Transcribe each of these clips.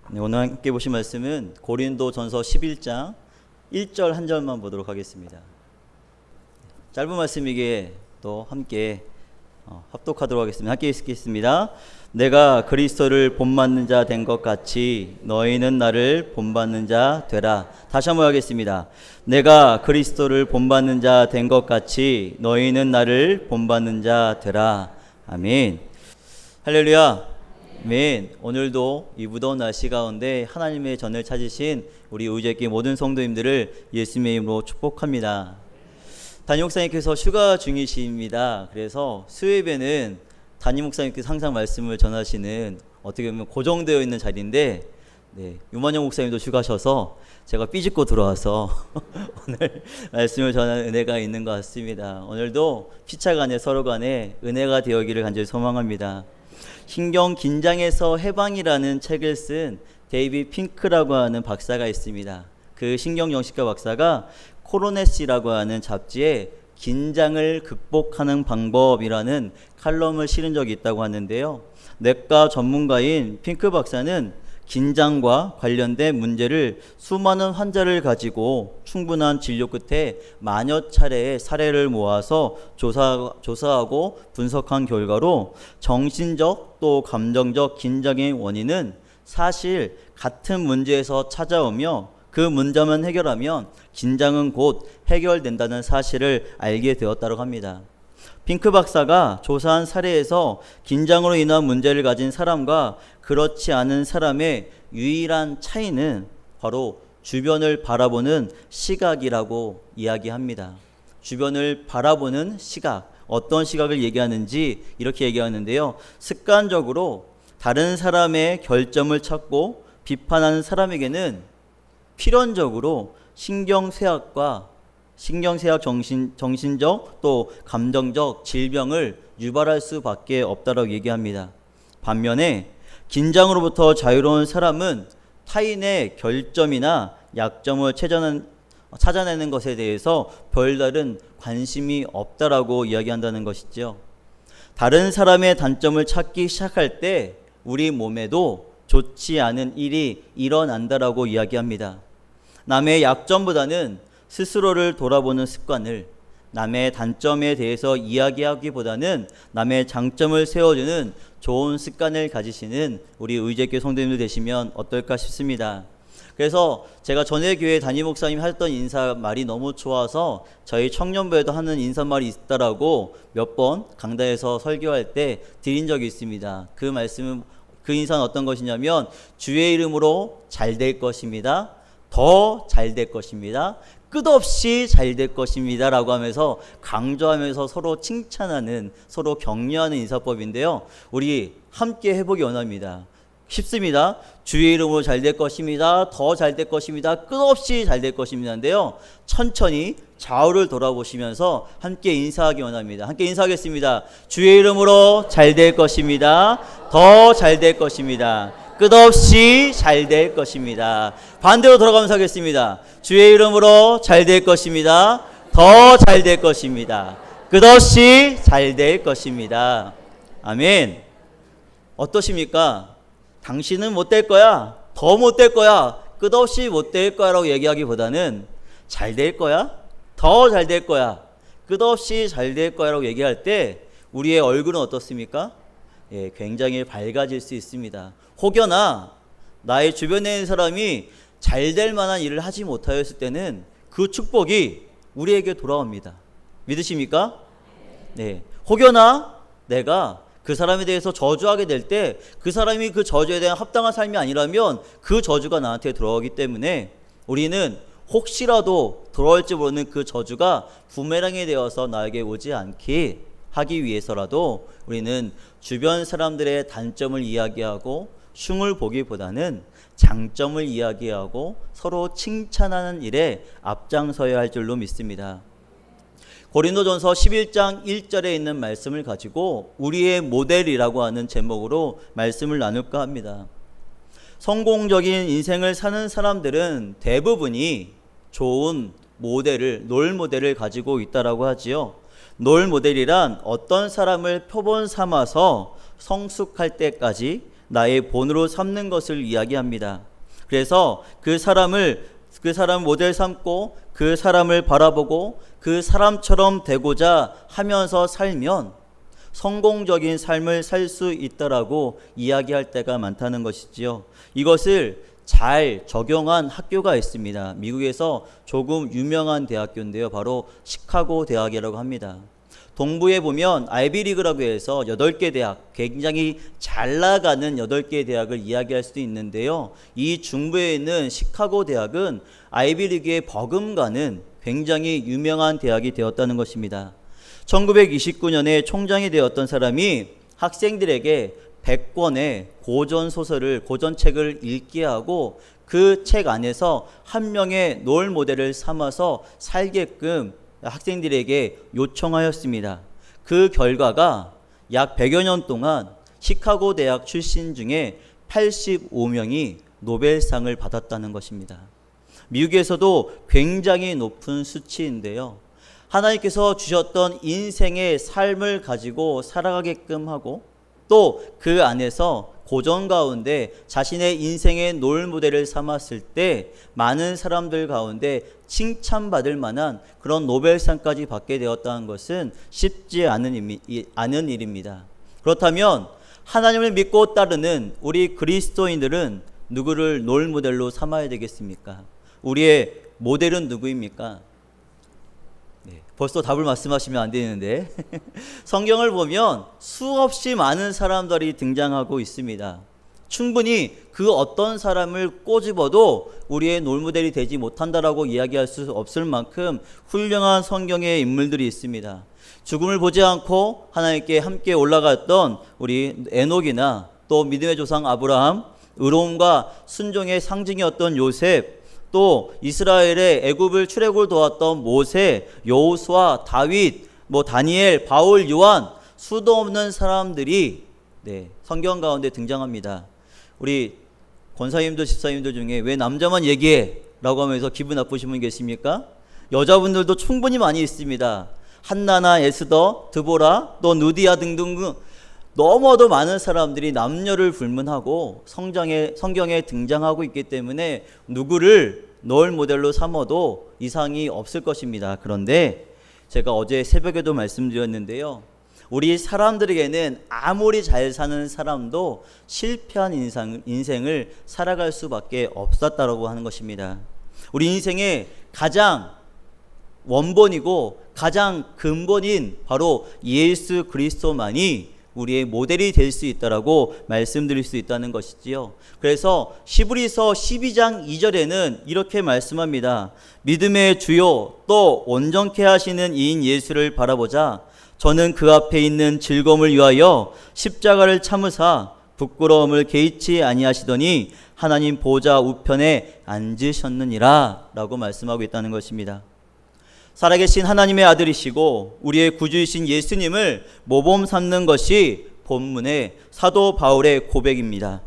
네, 오늘 함께 보신 말씀은 고린도전서 11장 1절 한 절만 보도록 하겠습니다. 짧은 말씀이기에 또 함께 합독하도록 하겠습니다. 함께 읽겠습니다. 내가 그리스도를 본받는 자 된 것 같이 너희는 나를 본받는 자 되라. 다시 한번 하겠습니다. 내가 그리스도를 본받는 자 된 것 같이 너희는 나를 본받는 자 되라. 아멘. 할렐루야. 아멘. 오늘도 이 무더운 날씨 가운데 하나님의 전을 찾으신 우리 의제교회 모든 성도님들을 예수님의 이름으로 축복합니다. 담임 목사님께서 휴가 중이십니다. 그래서 수요예배는 담임 목사님께서 항상 말씀을 전하시는 어떻게 보면 고정되어 있는 자리인데, 유만영 목사님도 휴가셔서 제가 삐집고 들어와서 오늘 말씀을 전하는 은혜가 있는 것 같습니다. 오늘도 피차 간에 서로 간에 은혜가 되어기를 간절히 소망합니다. 신경 긴장에서 해방이라는 책을 쓴 데이비 핑크라고 하는 박사가 있습니다. 그 신경정신과 박사가 코로네시라고 하는 잡지에 긴장을 극복하는 방법이라는 칼럼을 실은 적이 있다고 하는데요. 내과 전문가인 핑크 박사는 긴장과 관련된 문제를 수많은 환자를 가지고 충분한 진료 끝에 만여 차례의 사례를 모아서 조사하고 분석한 결과로 정신적 또 감정적 긴장의 원인은 사실 같은 문제에서 찾아오며 그 문제만 해결하면 긴장은 곧 해결된다는 사실을 알게 되었다고 합니다. 핑크 박사가 조사한 사례에서 긴장으로 인한 문제를 가진 사람과 그렇지 않은 사람의 유일한 차이는 바로 주변을 바라보는 시각이라고 이야기합니다. 주변을 바라보는 시각, 어떤 시각을 얘기하는지 이렇게 얘기하는데요. 습관적으로 다른 사람의 결점을 찾고 비판하는 사람에게는 필연적으로 신경쇠약과 신경쇠약 정신적 또 감정적 질병을 유발할 수밖에 없다고 얘기합니다. 반면에 긴장으로부터 자유로운 사람은 타인의 결점이나 약점을 찾아내는 것에 대해서 별다른 관심이 없다라고 이야기한다는 것이죠. 다른 사람의 단점을 찾기 시작할 때 우리 몸에도 좋지 않은 일이 일어난다라고 이야기합니다. 남의 약점보다는 스스로를 돌아보는 습관을, 남의 단점에 대해서 이야기하기보다는 남의 장점을 세워주는 좋은 습관을 가지시는 우리 의제교회 성도님들 되시면 어떨까 싶습니다. 그래서 제가 전에 교회 담임 목사님 하셨던 인사 말이 너무 좋아서 저희 청년부에도 하는 인사말이 있다라고 몇 번 강단에서 설교할 때 드린 적이 있습니다. 그 인사는 어떤 것이냐면 주의 이름으로 잘 될 것입니다. 더 잘 될 것입니다. 끝없이 잘 될 것입니다 라고 하면서 강조하면서 서로 칭찬하는, 서로 격려하는 인사법인데요. 우리 함께 해보기 원합니다. 쉽습니다. 주의 이름으로 잘 될 것입니다. 더 잘 될 것입니다. 끝없이 잘 될 것입니다인데요. 천천히 좌우를 돌아보시면서 함께 인사하기 원합니다. 함께 인사하겠습니다. 주의 이름으로 잘 될 것입니다. 더 잘 될 것입니다. 끝없이 잘 될 것입니다. 반대로 돌아가면서 하겠습니다. 주의 이름으로 잘 될 것입니다. 더 잘 될 것입니다. 끝없이 잘 될 것입니다. 아멘. 어떠십니까? 당신은 못 될 거야. 더 못 될 거야. 끝없이 못 될 거야 라고 얘기하기보다는 잘 될 거야. 더 잘 될 거야. 끝없이 잘 될 거야 라고 얘기할 때 우리의 얼굴은 어떻습니까? 굉장히 밝아질 수 있습니다. 혹여나 나의 주변에 있는 사람이 잘 될 만한 일을 하지 못하였을 때는 그 축복이 우리에게 돌아옵니다. 믿으십니까? 네. 혹여나 내가 그 사람에 대해서 저주하게 될 때 그 사람이 그 저주에 대한 합당한 삶이 아니라면 그 저주가 나한테 들어오기 때문에 우리는 혹시라도 들어올지 모르는 그 저주가 부메랑이 되어서 나에게 오지 않게 하기 위해서라도 우리는 주변 사람들의 단점을 이야기하고 흉을 보기보다는 장점을 이야기하고 서로 칭찬하는 일에 앞장서야 할 줄로 믿습니다. 고린도전서 11장 1절에 있는 말씀을 가지고 우리의 모델이라고 하는 제목으로 말씀을 나눌까 합니다. 성공적인 인생을 사는 사람들은 대부분이 좋은 롤 모델을 가지고 있다라고 하지요. 롤 모델이란 어떤 사람을 표본 삼아서 성숙할 때까지 나의 본으로 삼는 것을 이야기합니다. 그래서 그 사람을 모델 삼고 그 사람을 바라보고 그 사람처럼 되고자 하면서 살면 성공적인 삶을 살 수 있다라고 이야기할 때가 많다는 것이지요. 이것을 잘 적용한 학교가 있습니다. 미국에서 조금 유명한 대학교인데요. 바로 시카고 대학이라고 합니다. 동부에 보면 아이비리그라고 해서 8개 대학, 굉장히 잘 나가는 8개 대학을 이야기할 수도 있는데요. 이 중부에 있는 시카고 대학은 아이비리그에 버금가는 굉장히 유명한 대학이 되었다는 것입니다. 1929년에 총장이 되었던 사람이 학생들에게 100권의 고전책을 읽게 하고 그 책 안에서 한 명의 롤 모델을 삼아서 살게끔 학생들에게 요청하였습니다. 그 결과가 약 100여 년 동안 시카고 대학 출신 중에 85명이 노벨상을 받았다는 것입니다. 미국에서도 굉장히 높은 수치인데요. 하나님께서 주셨던 인생의 삶을 가지고 살아가게끔 하고 또 그 안에서 고전 가운데 자신의 인생의 롤모델을 삼았을 때 많은 사람들 가운데 칭찬받을 만한 그런 노벨상까지 받게 되었다는 것은 쉽지 않은 일입니다. 그렇다면 하나님을 믿고 따르는 우리 그리스도인들은 누구를 롤모델로 삼아야 되겠습니까? 우리의 모델은 누구입니까? 벌써 답을 말씀하시면 안 되는데 성경을 보면 수없이 많은 사람들이 등장하고 있습니다. 충분히 그 어떤 사람을 꼬집어도 우리의 롤모델이 되지 못한다라고 이야기할 수 없을 만큼 훌륭한 성경의 인물들이 있습니다. 죽음을 보지 않고 하나님께 함께 올라갔던 우리 에녹이나 또 믿음의 조상 아브라함, 의로움과 순종의 상징이었던 요셉, 또 이스라엘의 애굽을 출애굽을 도왔던 모세, 여호수아, 다윗, 다니엘, 바울, 요한, 수도 없는 사람들이 성경 가운데 등장합니다. 우리 권사님들, 집사님들 중에 왜 남자만 얘기해? 라고 하면서 기분 나쁘신 분 계십니까? 여자분들도 충분히 많이 있습니다. 한나나 에스더, 드보라, 또 누디아 등등 너무도 많은 사람들이 남녀를 불문하고 성경에 등장하고 있기 때문에 누구를 롤 모델로 삼아도 이상이 없을 것입니다. 그런데 제가 어제 새벽에도 말씀드렸는데요. 우리 사람들에게는 아무리 잘 사는 사람도 실패한 인생을 살아갈 수밖에 없었다고 하는 것입니다. 우리 인생의 가장 원본이고 가장 근본인 바로 예수 그리스도만이 우리의 모델이 될 수 있다라고 말씀드릴 수 있다는 것이지요. 그래서 히브리서 12장 2절에는 이렇게 말씀합니다. 믿음의 주요 또 온전케 하시는 이인 예수를 바라보자. 저는 그 앞에 있는 즐거움을 위하여 십자가를 참으사 부끄러움을 개의치 아니하시더니 하나님 보좌 우편에 앉으셨느니라 라고 말씀하고 있다는 것입니다. 살아계신 하나님의 아들이시고 우리의 구주이신 예수님을 모범 삼는 것이 본문의 사도 바울의 고백입니다.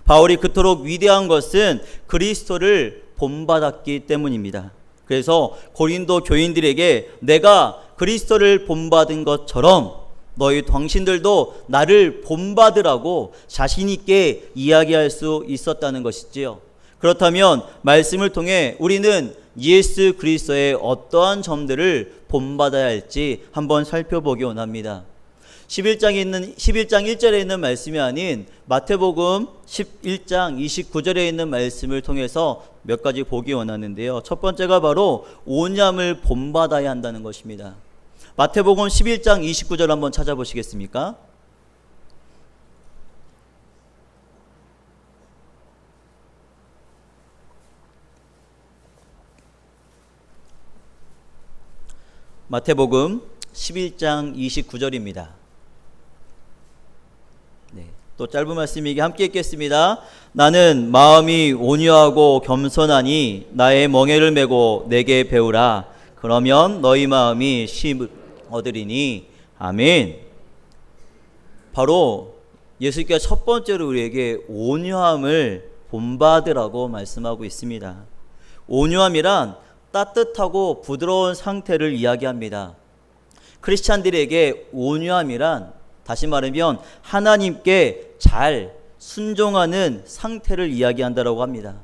바울이 그토록 위대한 것은 그리스도를 본받았기 때문입니다. 그래서 고린도 교인들에게 내가 그리스도를 본받은 것처럼 당신들도 나를 본받으라고 자신 있게 이야기할 수 있었다는 것이지요. 그렇다면 말씀을 통해 우리는 예수 그리스도의 어떠한 점들을 본받아야 할지 한번 살펴보기 원합니다. 11장 1절에 있는 말씀이 아닌 마태복음 11장 29절에 있는 말씀을 통해서 몇 가지 보기 원하는데요. 첫 번째가 바로 온유함을 본받아야 한다는 것입니다. 마태복음 11장 29절 한번 찾아보시겠습니까? 마태복음 11장 29절입니다. 또 짧은 말씀이기 함께 읽겠습니다. 나는 마음이 온유하고 겸손하니 나의 멍에를 메고 내게 배우라. 그러면 너희 마음이 쉼을 얻으리니. 아멘. 바로 예수께서 첫 번째로 우리에게 온유함을 본받으라고 말씀하고 있습니다. 온유함이란 따뜻하고 부드러운 상태를 이야기합니다. 크리스찬들에게 온유함이란 다시 말하면 하나님께 잘 순종하는 상태를 이야기한다라고 합니다.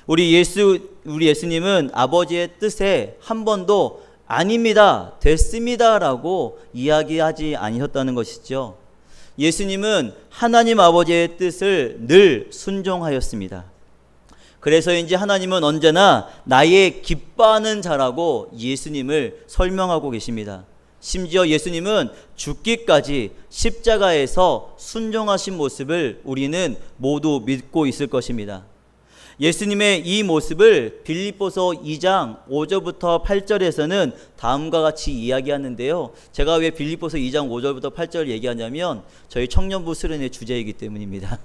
우리 예수님은 아버지의 뜻에 한 번도 아닙니다, 됐습니다라고 이야기하지 아니셨다는 것이죠. 예수님은 하나님 아버지의 뜻을 늘 순종하였습니다. 그래서인지 하나님은 언제나 나의 기뻐하는 자라고 예수님을 설명하고 계십니다. 심지어 예수님은 죽기까지 십자가에서 순종하신 모습을 우리는 모두 믿고 있을 것입니다. 예수님의 이 모습을 빌립보서 2장 5절부터 8절에서는 다음과 같이 이야기하는데요. 제가 왜 빌립보서 2장 5절부터 8절을 얘기하냐면 저희 청년부 수련의 주제이기 때문입니다.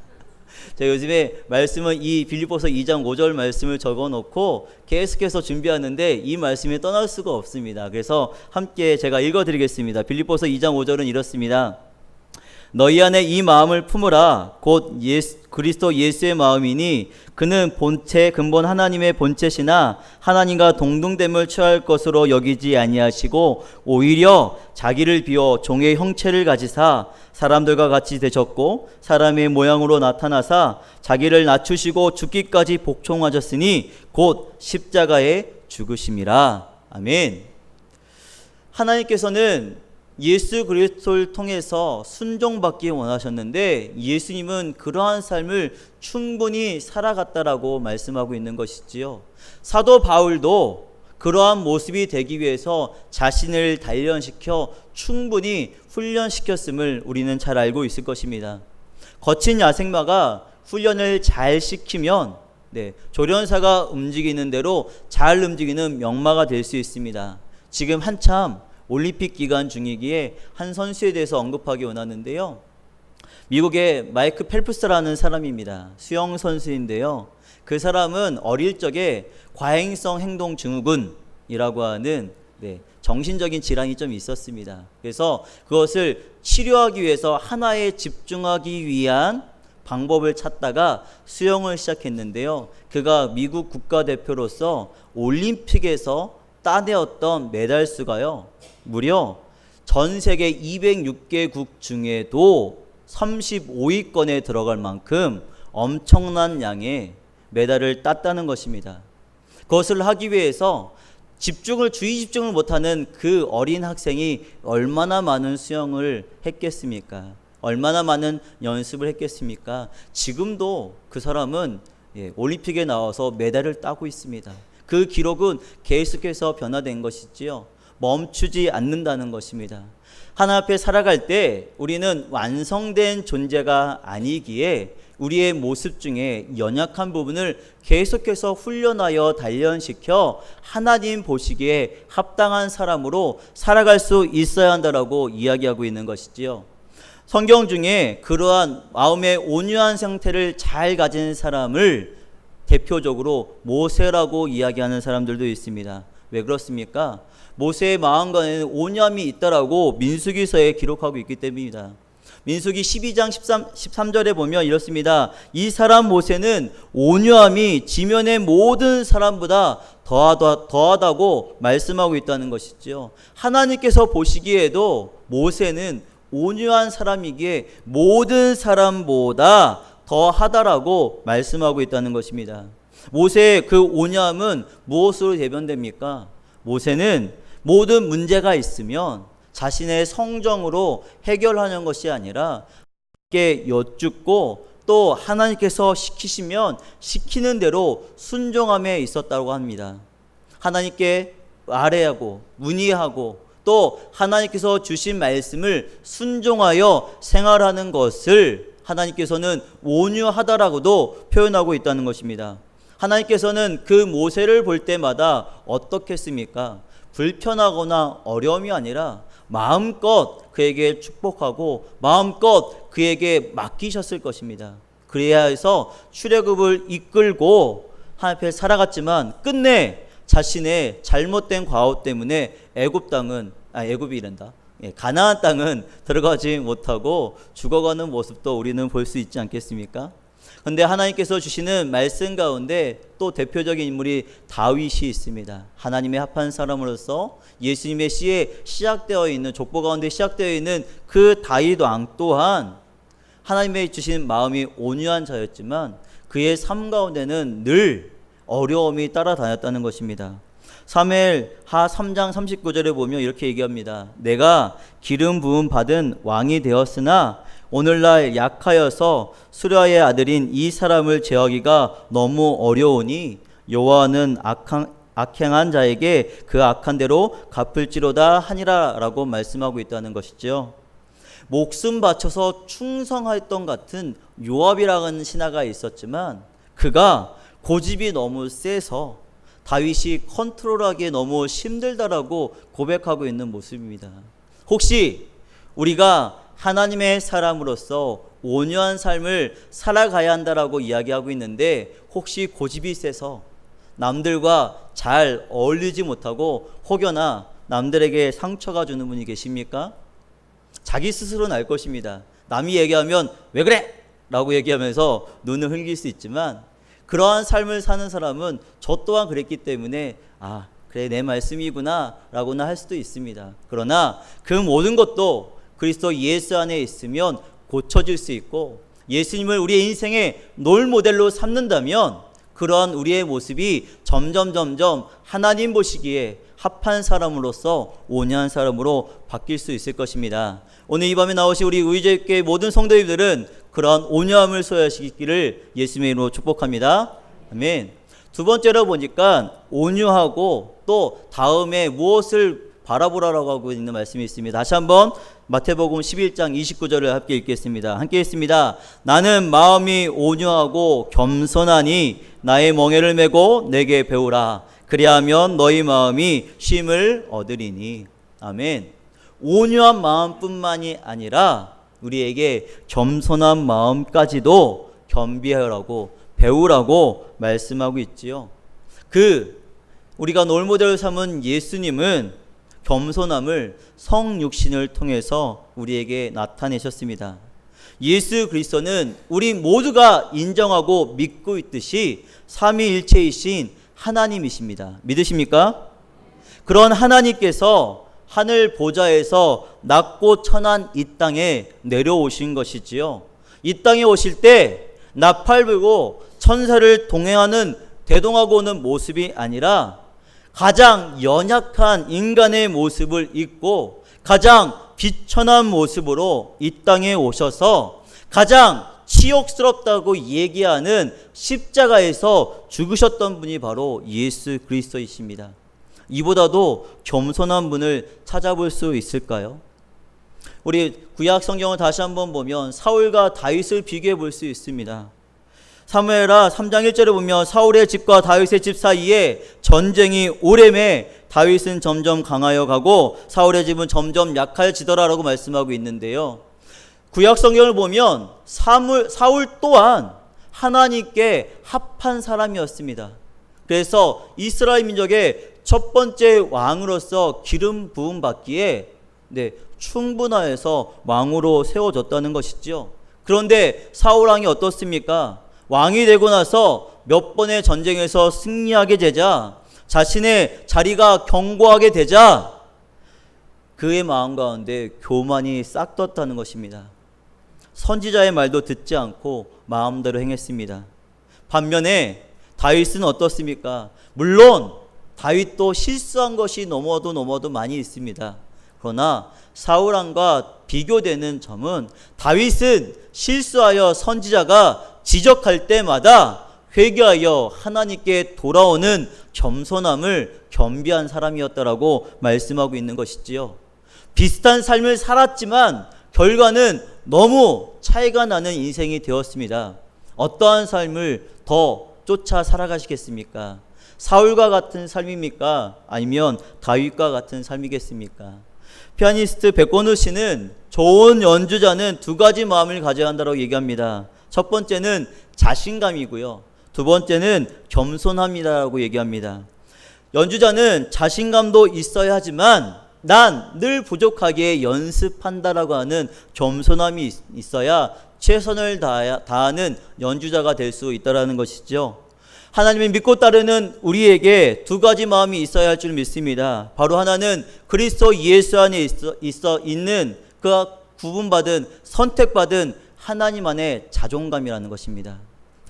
제가 요즘에 말씀은 이 빌립보서 2장 5절 말씀을 적어놓고 계속해서 준비하는데 이 말씀이 떠날 수가 없습니다. 그래서 함께 제가 읽어드리겠습니다. 빌립보서 2장 5절은 이렇습니다. 너희 안에 이 마음을 품으라. 곧 그리스도 예수의 마음이니 그는 본체 근본 하나님의 본체시나 하나님과 동등됨을 취할 것으로 여기지 아니하시고 오히려 자기를 비워 종의 형체를 가지사 사람들과 같이 되셨고 사람의 모양으로 나타나사 자기를 낮추시고 죽기까지 복종하셨으니 곧 십자가에 죽으심이라. 아멘. 하나님께서는 예수 그리스도를 통해서 순종받기 원하셨는데 예수님은 그러한 삶을 충분히 살아갔다라고 말씀하고 있는 것이지요. 사도 바울도 그러한 모습이 되기 위해서 자신을 단련시켜 충분히 훈련시켰음을 우리는 잘 알고 있을 것입니다. 거친 야생마가 훈련을 잘 시키면 조련사가 움직이는 대로 잘 움직이는 명마가 될 수 있습니다. 지금 한참 올림픽 기간 중이기에 한 선수에 대해서 언급하기 원하는데요. 미국의 마이크 펠프스라는 사람입니다. 수영 선수인데요. 그 사람은 어릴 적에 과잉성 행동 증후군이라고 하는 정신적인 질환이 좀 있었습니다. 그래서 그것을 치료하기 위해서 하나에 집중하기 위한 방법을 찾다가 수영을 시작했는데요. 그가 미국 국가대표로서 올림픽에서 따내었던 메달 수가요, 무려 전 세계 206개국 중에도 35위권에 들어갈 만큼 엄청난 양의 메달을 땄다는 것입니다. 그것을 하기 위해서 주의 집중을 못하는 그 어린 학생이 얼마나 많은 수영을 했겠습니까? 얼마나 많은 연습을 했겠습니까? 지금도 그 사람은 올림픽에 나와서 메달을 따고 있습니다. 그 기록은 계속해서 변화된 것이지요. 멈추지 않는다는 것입니다. 하나님 앞에 살아갈 때 우리는 완성된 존재가 아니기에 우리의 모습 중에 연약한 부분을 계속해서 훈련하여 단련시켜 하나님 보시기에 합당한 사람으로 살아갈 수 있어야 한다라고 이야기하고 있는 것이지요. 성경 중에 그러한 마음의 온유한 상태를 잘 가진 사람을 대표적으로 모세라고 이야기하는 사람들도 있습니다. 왜 그렇습니까? 모세의 마음간에는 온유함이 있다라고 민수기서에 기록하고 있기 때문입니다. 민수기 12장 13절에 보면 이렇습니다. 이 사람 모세는 온유함이 지면의 모든 사람보다 더하다고 말씀하고 있다는 것이죠. 하나님께서 보시기에도 모세는 온유한 사람이기에 모든 사람보다 더하다라고 말씀하고 있다는 것입니다. 모세의 그 온유함은 무엇으로 대변됩니까? 모세는 모든 문제가 있으면 자신의 성정으로 해결하는 것이 아니라 하나님께 여쭙고 또 하나님께서 시키시면 시키는 대로 순종함에 있었다고 합니다. 하나님께 아뢰하고 문의하고 또 하나님께서 주신 말씀을 순종하여 생활하는 것을 하나님께서는 온유하다라고도 표현하고 있다는 것입니다. 하나님께서는 그 모세를 볼 때마다 어떻게 했습니까? 불편하거나 어려움이 아니라 마음껏 그에게 축복하고 마음껏 그에게 맡기셨을 것입니다. 그래야 해서 출애굽을 이끌고 하나님 앞에 살아갔지만 끝내 자신의 잘못된 과오 때문에 가나안 땅은 들어가지 못하고 죽어가는 모습도 우리는 볼 수 있지 않겠습니까? 그런데 하나님께서 주시는 말씀 가운데 또 대표적인 인물이 다윗이 있습니다. 하나님의 합한 사람으로서 예수님의 씨에 시작되어 있는 족보 가운데 시작되어 있는 그 다윗 왕 또한 하나님의 주신 마음이 온유한 자였지만 그의 삶 가운데는 늘 어려움이 따라다녔다는 것입니다. 사무엘하 3장 39절에 보면 이렇게 얘기합니다. 내가 기름 부음 받은 왕이 되었으나 오늘날 약하여서 수랴의 아들인 이 사람을 제하기가 너무 어려우니 여호와는 악행한 자에게 그 악한 대로 갚을지로다 하니라 라고 말씀하고 있다는 것이죠. 목숨 바쳐서 충성했던 같은 요압이라는 신하가 있었지만 그가 고집이 너무 세서 다윗이 컨트롤하기에 너무 힘들다라고 고백하고 있는 모습입니다. 혹시 우리가 하나님의 사람으로서 온유한 삶을 살아가야 한다라고 이야기하고 있는데 혹시 고집이 세서 남들과 잘 어울리지 못하고 혹여나 남들에게 상처가 주는 분이 계십니까? 자기 스스로는 알 것입니다. 남이 얘기하면 왜 그래? 라고 얘기하면서 눈을 흘길 수 있지만 그러한 삶을 사는 사람은 저 또한 그랬기 때문에 그래 내 말씀이구나 라고나 할 수도 있습니다. 그러나 그 모든 것도 그리스도 예수 안에 있으면 고쳐질 수 있고 예수님을 우리의 인생의 롤모델로 삼는다면 그러한 우리의 모습이 점점 하나님 보시기에 합한 사람으로서 온유한 사람으로 바뀔 수 있을 것입니다. 오늘 이 밤에 나오신 우리 의제교회 모든 성도님들은 그러한 온유함을 소유하시기를 예수님의 이름으로 축복합니다. 아멘. 두 번째로 보니까 온유하고 또 다음에 무엇을 바라보라라고 하고 있는 말씀이 있습니다. 다시 한번 마태복음 11장 29절을 함께 읽겠습니다. 함께 읽습니다. 나는 마음이 온유하고 겸손하니 나의 멍에를 메고 내게 배우라. 그리하면 너희 마음이 쉼을 얻으리니. 아멘. 온유한 마음뿐만이 아니라 우리에게 겸손한 마음까지도 겸비하라고 배우라고 말씀하고 있지요. 우리가 롤모델을 삼은 예수님은 겸손함을 성육신을 통해서 우리에게 나타내셨습니다. 예수 그리스도는 우리 모두가 인정하고 믿고 있듯이 삼위일체이신 하나님이십니다. 믿으십니까? 그런 하나님께서 하늘 보좌에서 낮고 천한 이 땅에 내려오신 것이지요. 이 땅에 오실 때 나팔 불고 천사를 동행하는 대동하고 오는 모습이 아니라 가장 연약한 인간의 모습을 입고 가장 비천한 모습으로 이 땅에 오셔서 가장 치욕스럽다고 얘기하는 십자가에서 죽으셨던 분이 바로 예수 그리스도이십니다. 이보다도 겸손한 분을 찾아볼 수 있을까요? 우리 구약 성경을 다시 한번 보면 사울과 다윗을 비교해 볼 수 있습니다. 사무엘하 3장 1절에 보면 사울의 집과 다윗의 집 사이에 전쟁이 오래매 다윗은 점점 강하여 가고 사울의 집은 점점 약해지더라라고 말씀하고 있는데요. 구약 성경을 보면 사울 또한 하나님께 합한 사람이었습니다. 그래서 이스라엘 민족의 첫 번째 왕으로서 기름 부음 받기에 충분하여서 왕으로 세워졌다는 것이죠. 그런데 사울 왕이 어떻습니까? 왕이 되고 나서 몇 번의 전쟁에서 승리하게 되자 자신의 자리가 견고하게 되자 그의 마음 가운데 교만이 싹 떴다는 것입니다. 선지자의 말도 듣지 않고 마음대로 행했습니다. 반면에 다윗은 어떻습니까? 물론 다윗도 실수한 것이 너무도 많이 있습니다. 그러나 사울 왕과 비교되는 점은 다윗은 실수하여 선지자가 지적할 때마다 회개하여 하나님께 돌아오는 겸손함을 겸비한 사람이었다라고 말씀하고 있는 것이지요. 비슷한 삶을 살았지만 결과는 너무 차이가 나는 인생이 되었습니다. 어떠한 삶을 더 쫓아 살아가시겠습니까? 사울과 같은 삶입니까? 아니면 다윗과 같은 삶이겠습니까? 피아니스트 백건우 씨는 좋은 연주자는 두 가지 마음을 가져야 한다고 얘기합니다. 첫 번째는 자신감이고요. 두 번째는 겸손함이라고 얘기합니다. 연주자는 자신감도 있어야 하지만 난 늘 부족하게 연습한다라고 하는 겸손함이 있어야 최선을 다하는 연주자가 될 수 있다는 것이죠. 하나님을 믿고 따르는 우리에게 두 가지 마음이 있어야 할 줄 믿습니다. 바로 하나는 그리스도 예수 안에 있는 그 구분받은 선택받은 하나님 안의 자존감이라는 것입니다.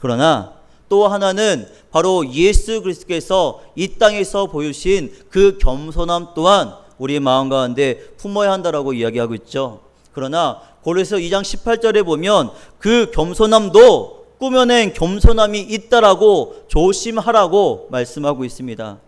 그러나 또 하나는 바로 예수 그리스도께서 이 땅에서 보여주신 그 겸손함 또한 우리 마음 가운데 품어야 한다라고 이야기하고 있죠. 그러나 고린도서 2장 18절에 보면 그 겸손함도 꾸며낸 겸손함이 있다라고 조심하라고 말씀하고 있습니다.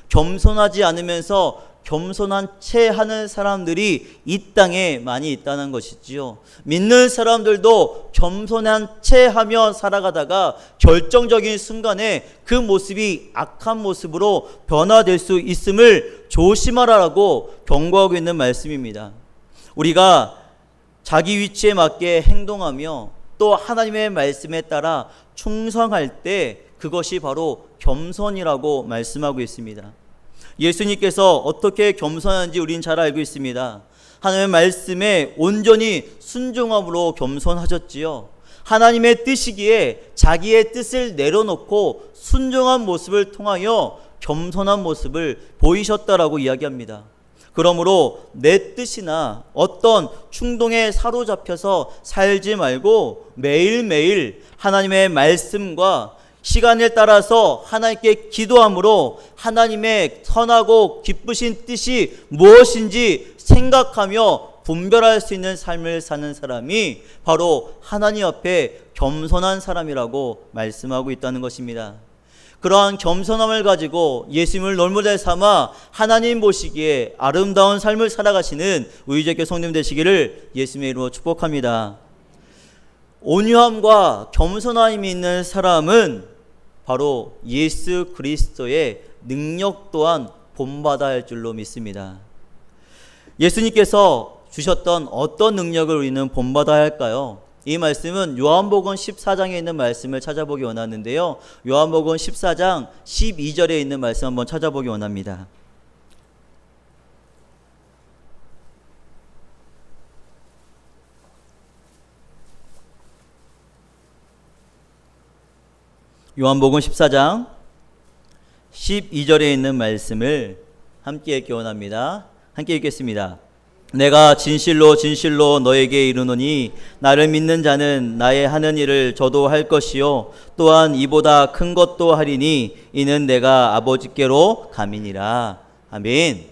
겸손하지 않으면서 겸손한 채 하는 사람들이 이 땅에 많이 있다는 것이지요. 믿는 사람들도 겸손한 채 하며 살아가다가 결정적인 순간에 그 모습이 악한 모습으로 변화될 수 있음을 조심하라고 경고하고 있는 말씀입니다. 우리가 자기 위치에 맞게 행동하며 또 하나님의 말씀에 따라 충성할 때 그것이 바로 겸손이라고 말씀하고 있습니다. 예수님께서 어떻게 겸손한지 우리는 잘 알고 있습니다. 하나님의 말씀에 온전히 순종함으로 겸손하셨지요. 하나님의 뜻이기에 자기의 뜻을 내려놓고 순종한 모습을 통하여 겸손한 모습을 보이셨다라고 이야기합니다. 그러므로 내 뜻이나 어떤 충동에 사로잡혀서 살지 말고 매일매일 하나님의 말씀과 시간을 따라서 하나님께 기도함으로 하나님의 선하고 기쁘신 뜻이 무엇인지 생각하며 분별할 수 있는 삶을 사는 사람이 바로 하나님 앞에 겸손한 사람이라고 말씀하고 있다는 것입니다. 그러한 겸손함을 가지고 예수님을 롤모델 삼아 하나님 보시기에 아름다운 삶을 살아가시는 우리의 성도님 되시기를 예수님의 이름으로 축복합니다. 온유함과 겸손함이 있는 사람은 바로 예수 그리스도의 능력 또한 본받아야 할 줄로 믿습니다. 예수님께서 주셨던 어떤 능력을 우리는 본받아야 할까요? 이 말씀은 요한복음 14장에 있는 말씀을 찾아보기 원하는데요. 요한복음 14장 12절에 있는 말씀 한번 찾아보기 원합니다. 요한복음 14장 12절에 있는 말씀을 함께 읽기 원합니다. 함께 읽겠습니다. 내가 진실로 진실로 너에게 이르노니 나를 믿는 자는 나의 하는 일을 저도 할 것이요 또한 이보다 큰 것도 하리니 이는 내가 아버지께로 감이니라. 아멘.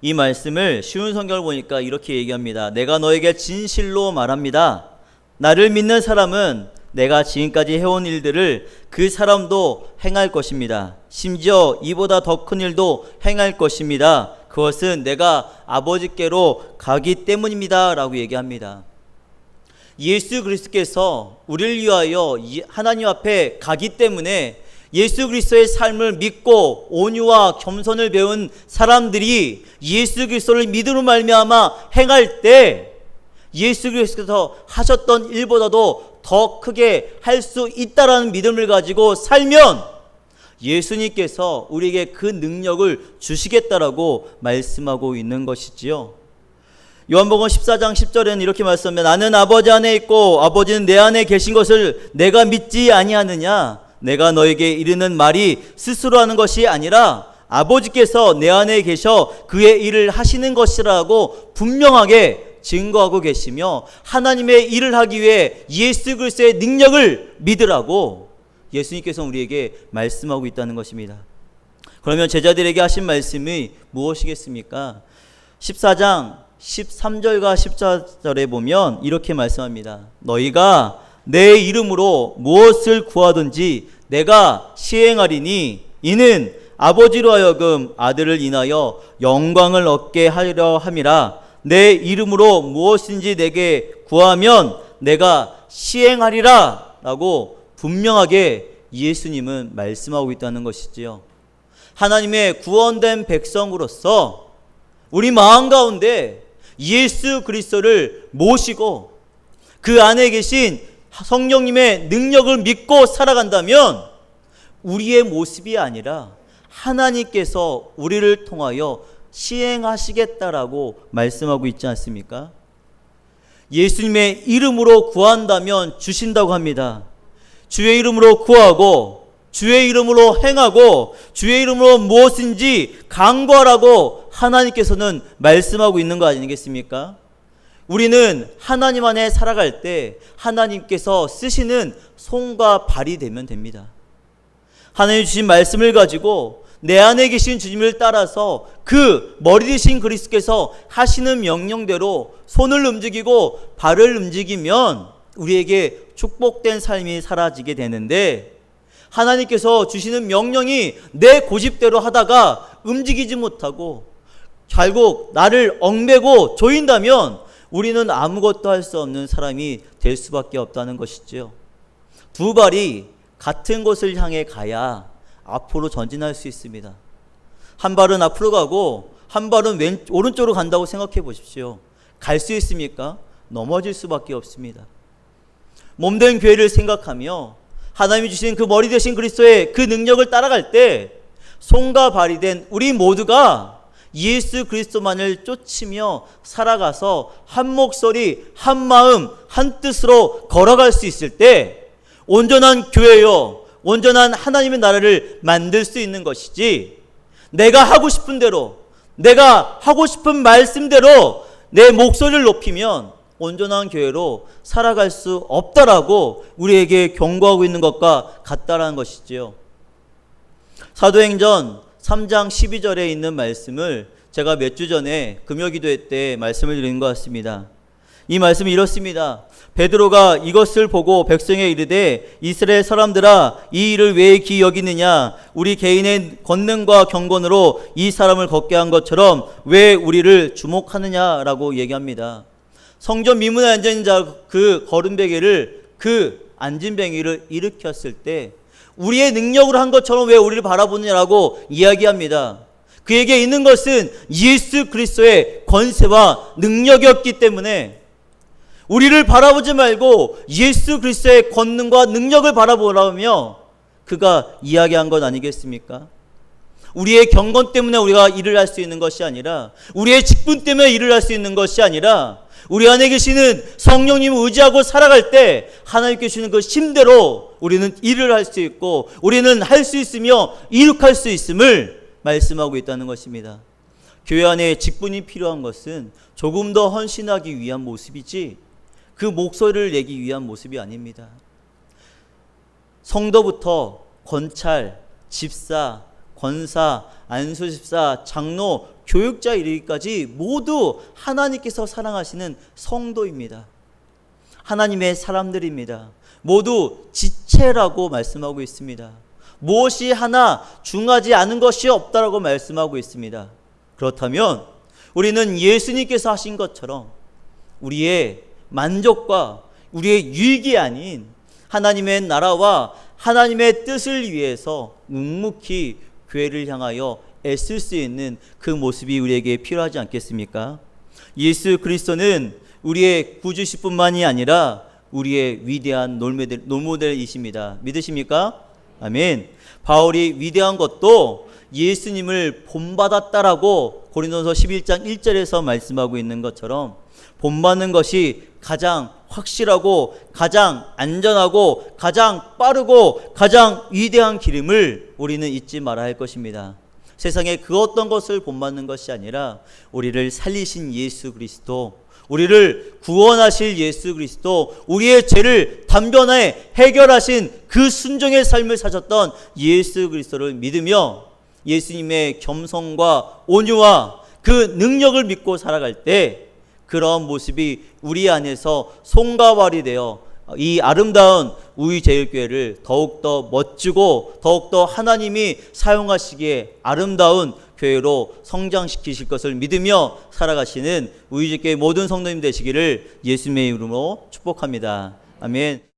이 말씀을 쉬운 성경을 보니까 이렇게 얘기합니다. 내가 너에게 진실로 말합니다. 나를 믿는 사람은 내가 지금까지 해온 일들을 그 사람도 행할 것입니다. 심지어 이보다 더 큰 일도 행할 것입니다. 그것은 내가 아버지께로 가기 때문입니다 라고 얘기합니다. 예수 그리스도께서 우리를 위하여 하나님 앞에 가기 때문에 예수 그리스도의 삶을 믿고 온유와 겸손을 배운 사람들이 예수 그리스도를 믿음으로 말미암아 행할 때 예수 그리스도께서 하셨던 일보다도 더 크게 할 수 있다라는 믿음을 가지고 살면 예수님께서 우리에게 그 능력을 주시겠다라고 말씀하고 있는 것이지요. 요한복음 14장 10절에는 이렇게 말씀합니다. 나는 아버지 안에 있고 아버지는 내 안에 계신 것을 내가 믿지 아니하느냐. 내가 너에게 이르는 말이 스스로 하는 것이 아니라 아버지께서 내 안에 계셔 그의 일을 하시는 것이라고 분명하게 증거하고 계시며 하나님의 일을 하기 위해 예수 그리스도의 능력을 믿으라고 예수님께서 우리에게 말씀하고 있다는 것입니다. 그러면 제자들에게 하신 말씀이 무엇이겠습니까? 14장 13절과 14절에 보면 이렇게 말씀합니다. 너희가 내 이름으로 무엇을 구하든지 내가 시행하리니 이는 아버지로 하여금 아들을 인하여 영광을 얻게 하려 함이라. 내 이름으로 무엇인지 내게 구하면 내가 시행하리라 라고 분명하게 예수님은 말씀하고 있다는 것이지요. 하나님의 구원된 백성으로서 우리 마음 가운데 예수 그리스도를 모시고 그 안에 계신 성령님의 능력을 믿고 살아간다면 우리의 모습이 아니라 하나님께서 우리를 통하여 시행하시겠다라고 말씀하고 있지 않습니까? 예수님의 이름으로 구한다면 주신다고 합니다. 주의 이름으로 구하고 주의 이름으로 행하고 주의 이름으로 무엇인지 간구하라고 하나님께서는 말씀하고 있는 거 아니겠습니까? 우리는 하나님 안에 살아갈 때 하나님께서 쓰시는 손과 발이 되면 됩니다. 하나님 주신 말씀을 가지고 내 안에 계신 주님을 따라서 그 머리 되신 그리스도께서 하시는 명령대로 손을 움직이고 발을 움직이면 우리에게 축복된 삶이 사라지게 되는데, 하나님께서 주시는 명령이 내 고집대로 하다가 움직이지 못하고 결국 나를 얽매고 조인다면 우리는 아무것도 할 수 없는 사람이 될 수밖에 없다는 것이지요. 두 발이 같은 곳을 향해 가야 앞으로 전진할 수 있습니다. 한 발은 앞으로 가고 한 발은 오른쪽으로 간다고 생각해 보십시오. 갈 수 있습니까? 넘어질 수밖에 없습니다. 몸된 교회를 생각하며 하나님이 주신 그 머리 되신 그리스도의 그 능력을 따라갈 때 손과 발이 된 우리 모두가 예수 그리스도만을 쫓으며 살아가서 한 목소리, 한 마음, 한 뜻으로 걸어갈 수 있을 때 온전한 교회요, 온전한 하나님의 나라를 만들 수 있는 것이지, 내가 하고 싶은 대로, 내가 하고 싶은 말씀대로 내 목소리를 높이면 온전한 교회로 살아갈 수 없다라고 우리에게 경고하고 있는 것과 같다라는 것이지요. 사도행전 3장 12절에 있는 말씀을 제가 몇 주 전에 금요기도회 때 말씀을 드린 것 같습니다. 이 말씀이 이렇습니다. 베드로가 이것을 보고 백성에 이르되 이스라엘 사람들아, 이 일을 왜 기이 여기느냐? 우리 개인의 권능과 경건으로 이 사람을 걷게 한 것처럼 왜 우리를 주목하느냐라고 얘기합니다. 성전 미문에 앉아있는 자 그 거름베개를, 그 앉은뱅이를 일으켰을 때 우리의 능력으로 한 것처럼 왜 우리를 바라보느냐라고 이야기합니다. 그에게 있는 것은 예수 그리스도의 권세와 능력이었기 때문에 우리를 바라보지 말고 예수 그리스도의 권능과 능력을 바라보라며 그가 이야기한 것 아니겠습니까? 우리의 경건 때문에 우리가 일을 할 수 있는 것이 아니라, 우리의 직분 때문에 일을 할 수 있는 것이 아니라, 우리 안에 계시는 성령님을 의지하고 살아갈 때 하나님께 주시는 그 힘대로 우리는 일을 할 수 있고 우리는 할 수 있으며 이룩할 수 있음을 말씀하고 있다는 것입니다. 교회 안에 직분이 필요한 것은 조금 더 헌신하기 위한 모습이지 그 목소리를 내기 위한 모습이 아닙니다. 성도부터 권찰, 집사, 권사, 안수집사, 장로, 교육자 이르기까지 모두 하나님께서 사랑하시는 성도입니다. 하나님의 사람들입니다. 모두 지체라고 말씀하고 있습니다. 무엇이 하나 중하지 않은 것이 없다라고 말씀하고 있습니다. 그렇다면 우리는 예수님께서 하신 것처럼 우리의 만족과 우리의 유익이 아닌 하나님의 나라와 하나님의 뜻을 위해서 묵묵히 교회를 향하여 애쓸 수 있는 그 모습이 우리에게 필요하지 않겠습니까? 예수 그리스도는 우리의 구주시뿐만이 아니라 우리의 위대한 롤모델이십니다. 믿으십니까? 아멘. 바울이 위대한 것도 예수님을 본받았다라고 고린도서 11장 1절에서 말씀하고 있는 것처럼 본받는 것이 가장 확실하고 가장 안전하고 가장 빠르고 가장 위대한 길임을 우리는 잊지 말아야 할 것입니다. 세상에 그 어떤 것을 본받는 것이 아니라 우리를 살리신 예수 그리스도, 우리를 구원하실 예수 그리스도, 우리의 죄를 단번에 해결하신 그 순종의 삶을 사셨던 예수 그리스도를 믿으며 예수님의 겸손과 온유와 그 능력을 믿고 살아갈 때 그런 모습이 우리 안에서 손과 발이 되어 이 아름다운 우리제일교회를 더욱더 멋지고 더욱더 하나님이 사용하시기에 아름다운 교회로 성장시키실 것을 믿으며 살아가시는 우리제일교회 모든 성도님 되시기를 예수님의 이름으로 축복합니다. 아멘.